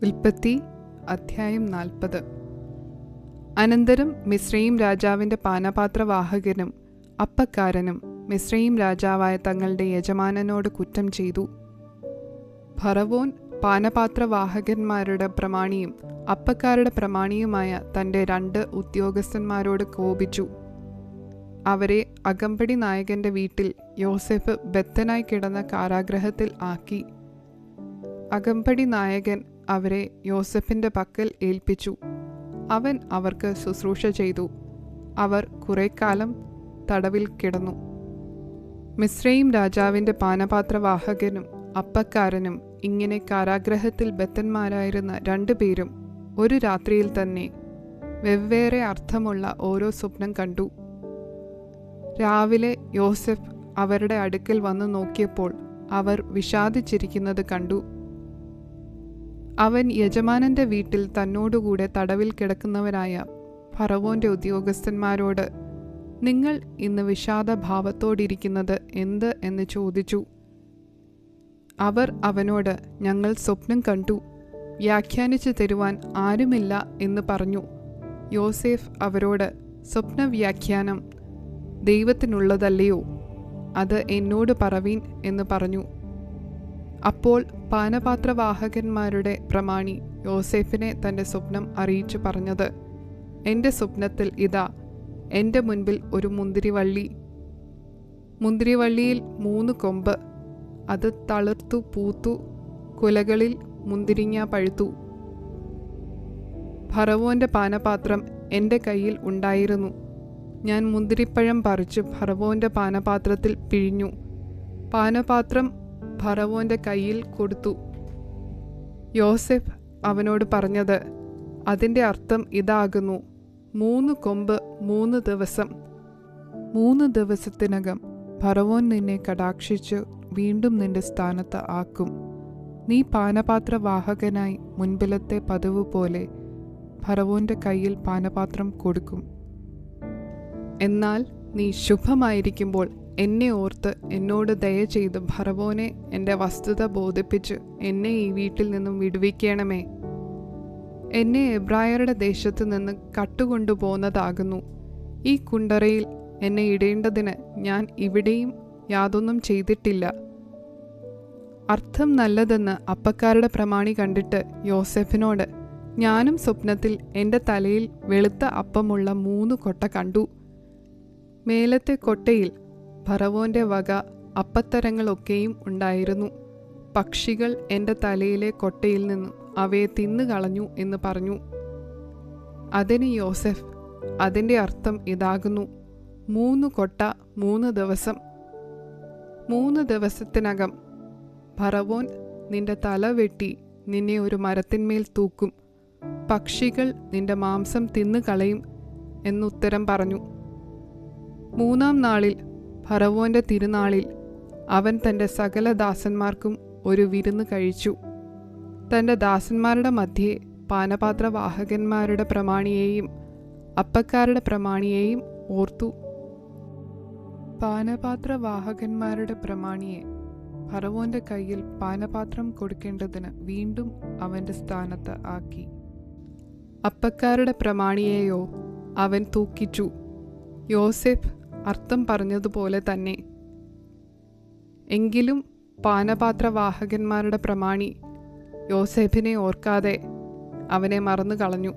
ഉൽപ്പത്തി അധ്യായം 40. അനന്തരം മിസ്രയീം രാജാവിൻ്റെ പാനപാത്രവാഹകനും അപ്പക്കാരനും മിസ്രയീം രാജാവായ തങ്ങളുടെ യജമാനനോട് കുറ്റം ചെയ്തു. ഫറവോൻ പാനപാത്രവാഹകന്മാരുടെ പ്രമാണിയും അപ്പക്കാരുടെ പ്രമാണിയുമായ തൻ്റെ 2 ഉദ്യോഗസ്ഥന്മാരോട് കോപിച്ചു. അവരെ അകമ്പടി നായകൻ്റെ വീട്ടിൽ യോസേഫ് ബദ്ധനായി കിടന്ന കാരാഗൃഹത്തിൽ ആക്കി. അകമ്പടി നായകൻ അവരെ യോസേഫിൻ്റെ പക്കൽ ഏൽപ്പിച്ചു. അവൻ അവർക്ക് ശുശ്രൂഷ ചെയ്തു. അവർ കുറേക്കാലം തടവിൽ കിടന്നു. മിസ്രയീം രാജാവിൻ്റെ പാനപാത്രവാഹകനും അപ്പക്കാരനും ഇങ്ങനെ കാരാഗൃഹത്തിൽ ബദ്ധന്മാരായിരുന്ന 2 പേരും ഒരു രാത്രിയിൽ തന്നെ വെവ്വേറെ അർത്ഥമുള്ള ഓരോ സ്വപ്നം കണ്ടു. രാവിലെ യോസേഫ് അവരുടെ അടുക്കൽ വന്നു നോക്കിയപ്പോൾ അവർ വിഷാദിച്ചിരിക്കുന്നത് കണ്ടു. അവൻ യജമാനൻ്റെ വീട്ടിൽ തന്നോടുകൂടെ തടവിൽ കിടക്കുന്നവരായ ഫറവോൻ്റെ ഉദ്യോഗസ്ഥന്മാരോട്, നിങ്ങൾ ഇന്ന് വിഷാദഭാവത്തോടിരിക്കുന്നത് എന്ത് എന്ന് ചോദിച്ചു. അവർ അവനോട്, ഞങ്ങൾ സ്വപ്നം കണ്ടു, വ്യാഖ്യാനിച്ചു തരുവാൻ ആരുമില്ല എന്ന് പറഞ്ഞു. യോസേഫ് അവരോട്, സ്വപ്നവ്യാഖ്യാനം ദൈവത്തിനുള്ളതല്ലയോ? അത് എന്നോട് പറവീൻ എന്ന് പറഞ്ഞു. അപ്പോൾ പാനപാത്രവാഹകന്മാരുടെ പ്രമാണി യോസേഫിനെ തൻ്റെ സ്വപ്നം അറിയിച്ചു പറഞ്ഞത്, എൻ്റെ സ്വപ്നത്തിൽ ഇതാ, എൻ്റെ മുൻപിൽ ഒരു മുന്തിരിവള്ളി, മുന്തിരിവള്ളിയിൽ 3 കൊമ്പ്, അത് തളിർത്തു പൂത്തു, കുലകളിൽ മുന്തിരിങ്ങ പഴുത്തു. ഫറവോൻ്റെ പാനപാത്രം എൻ്റെ കയ്യിൽ ഉണ്ടായിരുന്നു. ഞാൻ മുന്തിരിപ്പഴം പറിച്ചു ഫറവോൻ്റെ പാനപാത്രത്തിൽ പിഴിഞ്ഞു. പാനപാത്രം ഫറവോൻ്റെ കയ്യിൽ കൊടുത്തു. യോസേഫ് അവനോട് പറഞ്ഞത്, അതിൻ്റെ അർത്ഥം ഇതാകുന്നു, 3 കൊമ്പ് 3 ദിവസം. 3 ദിവസത്തിനകം ഫറവോൻ നിന്നെ കടാക്ഷിച്ച് വീണ്ടും നിന്റെ സ്ഥാനത്ത് ആക്കും. നീ പാനപാത്രവാഹകനായി മുൻപിലത്തെ പതിവ് പോലെ ഫറവോൻ്റെ കയ്യിൽ പാനപാത്രം കൊടുക്കും. എന്നാൽ നീ ശുഭമായിരിക്കുമ്പോൾ എന്നെ ഓർത്ത് എന്നോട് ദയ ചെയ്ത് ഫറവോനെ എൻ്റെ വസ്തുത ബോധിപ്പിച്ച് എന്നെ ഈ വീട്ടിൽ നിന്നും വിടുവിക്കണമേ. എന്നെ എബ്രായരുടെ ദേശത്ത് നിന്ന് കട്ടുകൊണ്ടുപോകുന്നതാകുന്നു. ഈ കുണ്ടറയിൽ എന്നെ ഇടേണ്ടതിന് ഞാൻ ഇവിടെയും യാതൊന്നും ചെയ്തിട്ടില്ല. അർത്ഥം നല്ലതെന്ന് അപ്പക്കാരുടെ പ്രമാണി കണ്ടിട്ട് യോസേഫിനോട്, ഞാനും സ്വപ്നത്തിൽ എൻ്റെ തലയിൽ വെളുത്ത അപ്പമുള്ള 3 കൊട്ട കണ്ടു. മേലത്തെ കൊട്ടയിൽ ഫറവോൻ്റെ വക അപ്പത്തരങ്ങളൊക്കെയും ഉണ്ടായിരുന്നു. പക്ഷികൾ എൻ്റെ തലയിലെ കൊട്ടയിൽ നിന്നും അവയെ തിന്നുകളഞ്ഞു എന്ന് പറഞ്ഞു. അതിന് യോസേഫ്, അതിൻ്റെ അർത്ഥം ഇതാകുന്നു, 3 കൊട്ട 3 ദിവസം. 3 ദിവസത്തിനകം ഫറവോൻ നിന്റെ തല വെട്ടി നിന്നെ ഒരു മരത്തിന്മേൽ തൂക്കും. പക്ഷികൾ നിന്റെ മാംസം തിന്നുകളയും എന്നുത്തരം പറഞ്ഞു. 3-ാം നാളിൽ ഫറവോൻ്റെ തിരുനാളിൽ അവൻ തൻ്റെ സകല ദാസന്മാർക്കും ഒരു വിരുന്ന് കഴിച്ചു. തൻ്റെ ദാസന്മാരുടെ മധ്യേ പാനപാത്രവാഹകന്മാരുടെ പ്രമാണിയെയും അപ്പക്കാരുടെ പ്രമാണിയെയും ഓർത്തു. പാനപാത്രവാഹകന്മാരുടെ പ്രമാണിയെ ഫറവോൻ്റെ കയ്യിൽ പാനപാത്രം കൊടുക്കേണ്ടതിന് വീണ്ടും അവൻ്റെ സ്ഥാനത്ത് ആക്കി. അപ്പക്കാരുടെ പ്രമാണിയെയോ അവൻ തൂക്കിച്ചു. യോസേഫ് അർത്ഥം പറഞ്ഞതുപോലെ തന്നെ. എങ്കിലും പാനപാത്രവാഹകന്മാരുടെ പ്രമാണി യോസേഫിനെ ഓർക്കാതെ അവനെ മറന്നു കളഞ്ഞു.